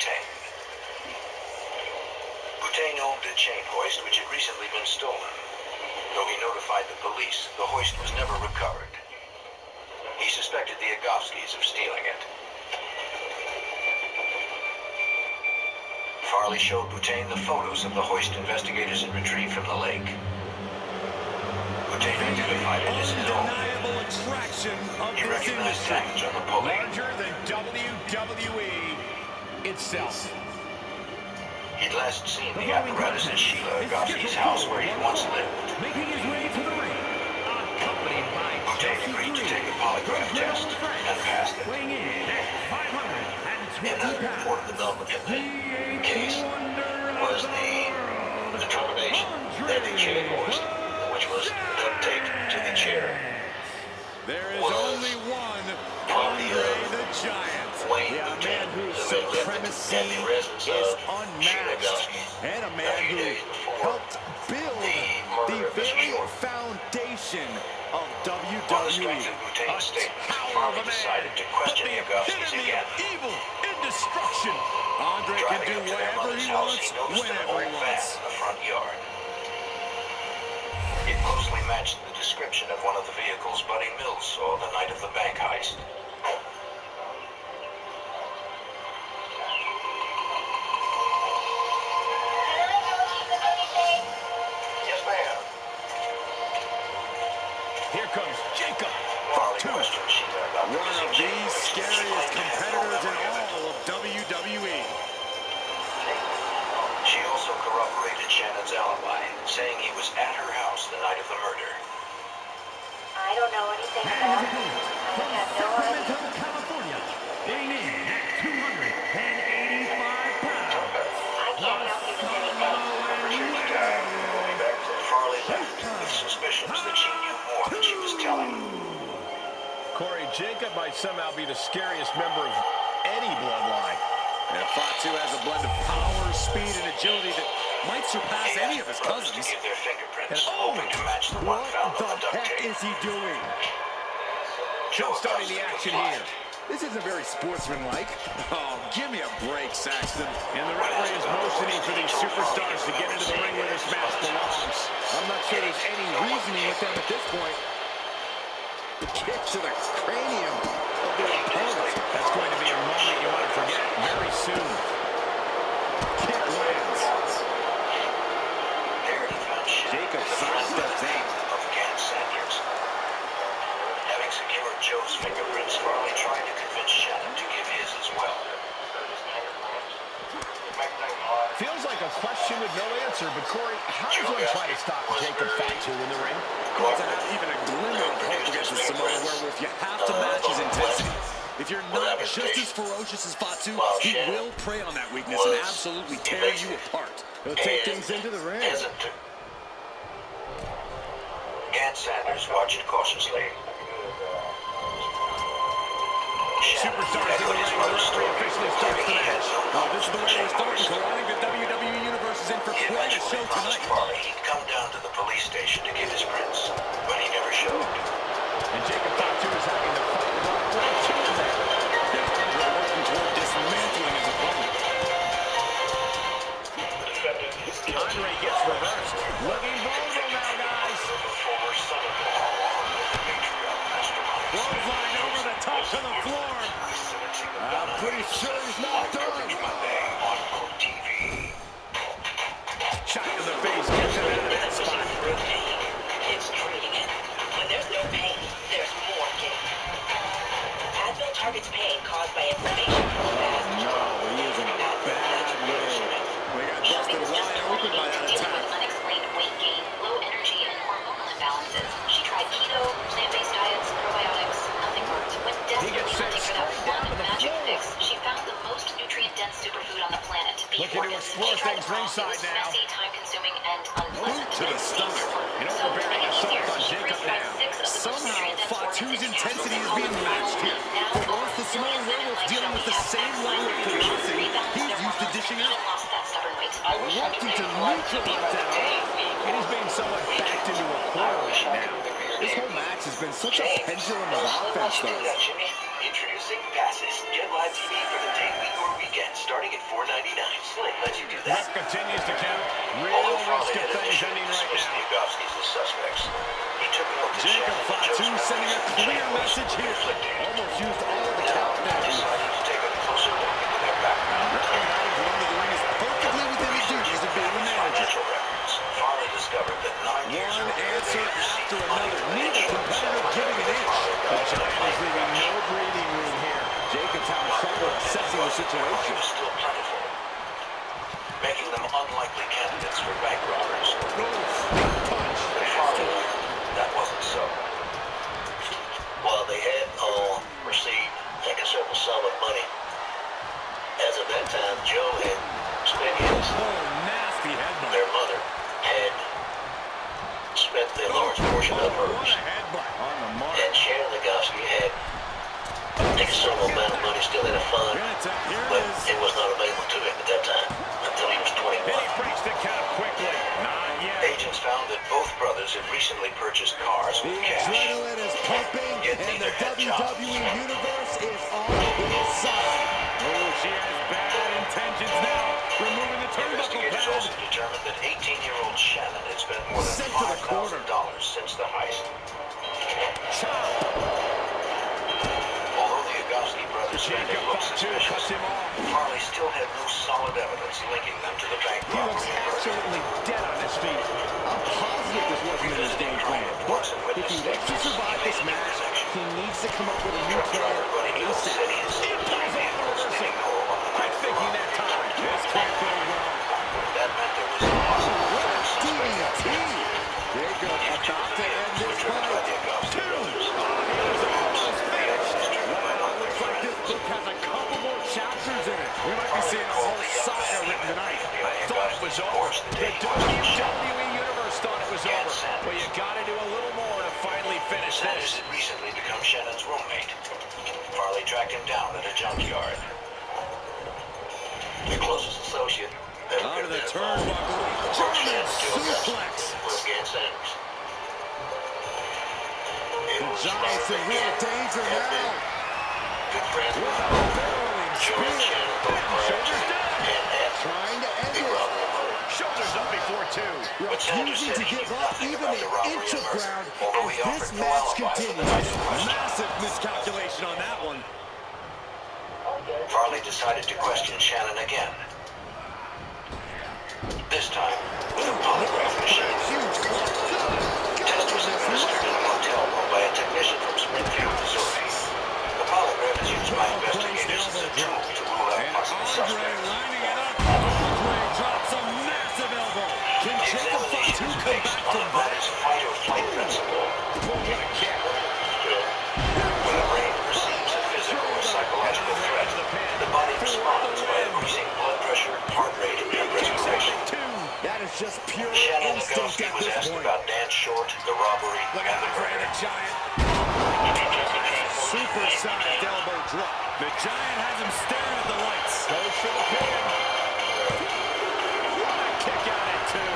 Butane. Butane owned a chain hoist which had recently been stolen. Though he notified the police, the hoist was never recovered. He suspected the Agovskis of stealing it. Farley showed Butane the photos of the hoist investigators had retrieved from the lake. Butane identified it as his own. He recognized damage on the pulley. Larger than WWE itself. He'd last seen the apparatus at Sheila Agovski's house where he once lived. Making his way to the ring, accompanied by Butane agreed to take a polygraph test and passed it. weighing in at 520 Another pounds. important development in the case was the determination that the chain hoist, which was duct taped to the chair, There is was only one probably Andre the Giant. Wayne Yeah, a man Butane, whose who had lived supremacy at the residence is of Sheila unmatched, Agovski and a a man few who days before helped build the the murder of Mr. very Short. foundation of On the WWE. strength of Butane's A statement, tower Farley of a man, decided to question but the the Agovskis epitome again. of evil and destruction. Andre can Driving do up to their whatever mother's he house, wants, he noticed an whenever he old van wants. in the front yard. It closely matched the description of one of the vehicles Buddy Mills saw the night of the bank heist. Yes, ma'am. Here comes Jacob. Farley Fatu. questioned Sheila about the One missing of chain the hoist, which she scariest claimed had no competitors in memory of it. all of WWE. She also corroborated Shannon's alibi, saying he was at her house the night of the murder. I don't know anything about it. I have no idea. California, weighing in at 285 pounds. I can't help you with anything. Appreciate your time. We'll be back. Farley left with suspicions that she knew more than she was telling. Corey, Jacob might somehow be the scariest member of any bloodline. And Fatu has a blend of power, speed, and agility that might surpass He any asked of his the brothers cousins. to give their fingerprints, And hoping to match the one found on the duct heck tape. is he doing? Joe Starting the Augustin action complied. here. This isn't very sportsmanlike. Oh, give me a break, Saxton. And the referee is motioning for these superstars to get into the ring where this match belongs. I'm not sure there's any reasoning with them at this point. The kick to the cranium of their opponent. That's going to be a moment you want to forget very soon. Kick lands. There he found Shannon Jacob in the front sidesteps in. of Gan Sanders. Having secured Joe's fingerprints, Farley tried to convince Shannon to give his as well. Feels like a question with no answer, but Corey, how does one try to stop Jacob Fatu in the ring? Well, to have even a glimmer of hope against the Samoan werewolf, you have to match his intensity. If you're not just as ferocious as Fatu, he will prey on that weakness and absolutely tear you apart. He'll take things into the ring. Gan Sanders watched cautiously. Superstars in the ring, the referee officially starts the match. Oh, this is the way we're starting, so I think the WWE Universe is in for He quite a eventually show promised tonight. Farley he'd come down to the police station to give his prints, but he never showed. And Jacob Fatu is having to fight right to the ring. Andre working toward dismantling his opponent. Andre gets reversed. Looking vulnerable now, guys. Former son-in-law of the patriarch mastermind. Clothesline over the top of the floor. I'm pretty sure he's not done. Monday on Pro TV. Shot to the face, gets him out of that spot. It's trading it. When there's no pain, there's more gain. Advil targets pain caused by inflammation from fast. No, he is in a bad way. We got busted wide open by that Dealing attack. with unexplained weight gain, low energy, and hormonal imbalances. She tried keto, plant-based diets, probiotics. Nothing worked. When desperately hunting for that one magic fix, she found the most nutrient-dense superfood on the planet. Looking to explore things ringside now. Messy, time-consuming, and unpleasant. To the stomach. An overbearing assault on Jacob now. Somehow, Fatu's intensity is being matched here. For once, the Samoan werewolf dealing with the same level of ferocity he's used to dishing out. Wanting to neutralize that arm. And he's being somewhat backed into a corner right now. This whole match has been such a pendulum of offense, though. Introducing passes. Get live TV for the day, week, or weekend. hands, starting at $4.99. Sling lets you do that. Ref continues to count. Real Although risk Farley of had things initially ending right dismissed the now. Agofskis as suspects, he took note that Jacob Shannon and Fatu Joe's sending a memories of clear Jake Hoist message were here. conflicting. Almost used all of the Now, count he there. decided to take a closer look into their background. Wrestling items run to the ring is perfectly within the duties of being a Family's manager. financial records, Farley discovered that 9 years One earlier answer they had received after money another. from the Neither insurance competitor settlement giving an their inch. father The died in a Giant is plane leaving crash. no breathing room here. Jacob's having trouble assessing the Money situation. was still plentiful, making them unlikely candidates for bank robbers. But Farley learned that wasn't so. While they had all received a considerable sum of money, as of that time, Joe had spent his, Oh, nasty headbutt. their mother had spent the large portion of What hers, a headbutt on the mark. and Shannon Agofsky had a considerable amount of money still in a fund, Here but it is. it was not available to him at that time until he was And 21. he breaks the count quickly. Not yet. Agents found that both brothers had recently purchased cars The with cash. adrenaline is pumping, Yet and neither the had jobs. WWE Universe is on his side. Oh, she has bad intentions now. Removing the turnbuckle Investigators also pad. determined that 18-year-old Shannon had spent more than Sent to the corner. $5,000 since the heist. Chop. Although the Agofsky brothers' spending Jacob looked Fatu suspicious, cuts him off. Farley still had no solid evidence linking them to the bank He looks robbery and murder. absolutely dead on his feet. I'm positive this wasn't in his game plan. But if he wants to survive this match, he needs to come up with a new Truck driver plan Buddy Hill said ASAP. he had seen three vehicles spinning low on the night of the Thinking robbery. that time. This can't go well. That meant there was a possible third suspect out DDT. there. Jacob about to end Were this driven by fight. the Agofsky brothers. Almost The others was driven by one of their Looks like this friends. book has a couple more chapters in it. We might be seeing a whole saga written tonight. Thought it was over. The WWE Universe thought it was over. But you gotta do a little more to finally finish Sanders this. had recently become Shannon's roommate. Farley tracked him down at a junkyard. The closest associate that Onto could the have been involved turnbuckle. was German Shannon's Joe suplex. Wolfgang Sanders. The Giants in real danger now. Good friends with Barreling Joe and spear. Shannon both crashed Shoulders down. and had Trying to end big it. robbery and murder. Shoulders up before two. But Sanders Refusing said to he give knew up nothing even about the an robbery inch and of murder, ground although as he this offered no match alibi for the continues. night in question. Massive miscalculation on that one. Farley decided to question Shannon again. This time with a polygraph machine. Huge club. Test was administered in a motel room by a technician from Springfield, Missouri. The polygraph is used by investigators as a tool to rule out possible suspects. lining it up. Andre drops a massive elbow. Can The Jacob examination Fatu is come based back on from the that? body's fight or flight principle. What a kick. When the brain perceives a physical or psychological threat, the body responds by increasing blood pressure, heart rate, and respiration. That is just pure Shannon instinct Agofsky at was this asked point. about Dan Short, the robbery, Look and out the for murder. the Giant. Supersized elbow drop. The Giant has him staring at the lights. Goes for the pin. What a kick out at two.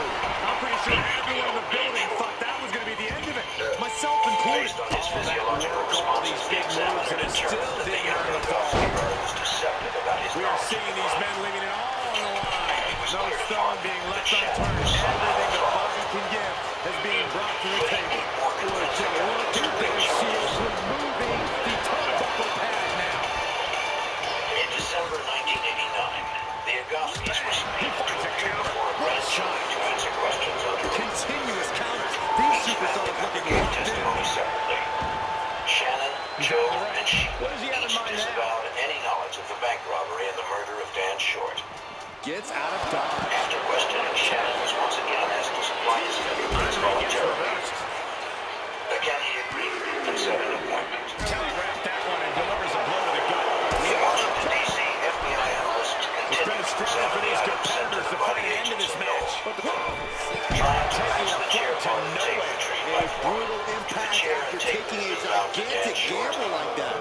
I'm pretty sure everyone in the building thought that was going to be the end of it. Myself included. Based on his physiological responses, the examiner determined that the younger Agofsky brother was deceptive about his We are knowledge seeing of the these crime. men leaving it all on the line. was No clear to stone Farley being that left Shannon unturned. was somehow Everything the involved. body can give is being brought to the But he table. need more convincing evidence to bring charges. Removing the turnbuckle pad now. In December 1989, the Agofskys were subpoenaed to appear before a grand jury to answer questions under oath. Continuous counters. These Each man superstars had looking gave locked in. testimony separately. Shannon, Joe, and Sheila What does he have in each mind now? disavowed any knowledge of the bank robbery and the murder of Dan Short. Gets out of dodge. After questioning, Shannon was once again asked to supply his fingerprints voluntarily. Again, he agreed and set an appointment. Telegraphed that one and delivers a blow to the gut. The Washington, D.C. FBI analyst It's been continued a to struggle for examine the these items sent to competitors them to by find the an end to agents this of match. Mills. But Trying to match the chair part of the tape retrieved by A Foreman brutal to the impact chair after and tape taking a that was found to Dan gigantic Short. gamble like that.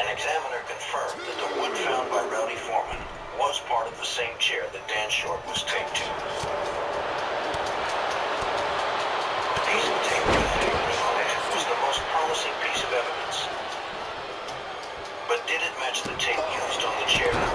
An examiner confirmed that the wood found by Rowdy Foreman was part of the same chair that Dan Short was taped to. The piece of tape with the fingerprint on it was the most promising piece of evidence. But did it match the tape used on the chair that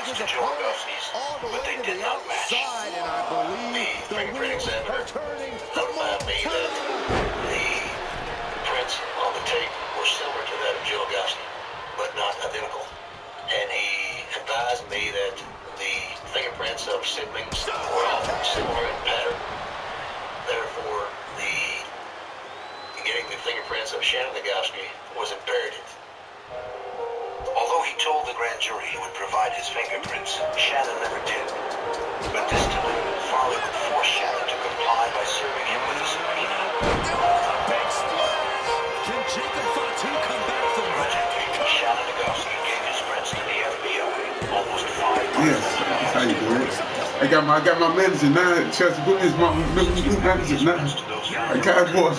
fingerprints to Joe Augustus, but they did not match. And I believe The fingerprint examiner notified me that the prints on the tape were similar to that of Joe Augustus, but not identical. And he advised me that the fingerprints of siblings were often similar in pattern. Therefore, getting the fingerprints of Shannon Nagowski was imperative. Although he told the grand jury he would provide his fingerprints, Shannon never did. But this time, Farley would force Shannon to comply by serving him with a subpoena. Big splash! Can Jacob Fatu come back from that? Shannon Nagowski gave his prints to the FBI almost 5 months. Yes, that's how you do it. I got my manager now. Chelsea Boone is my manager now. I got boy.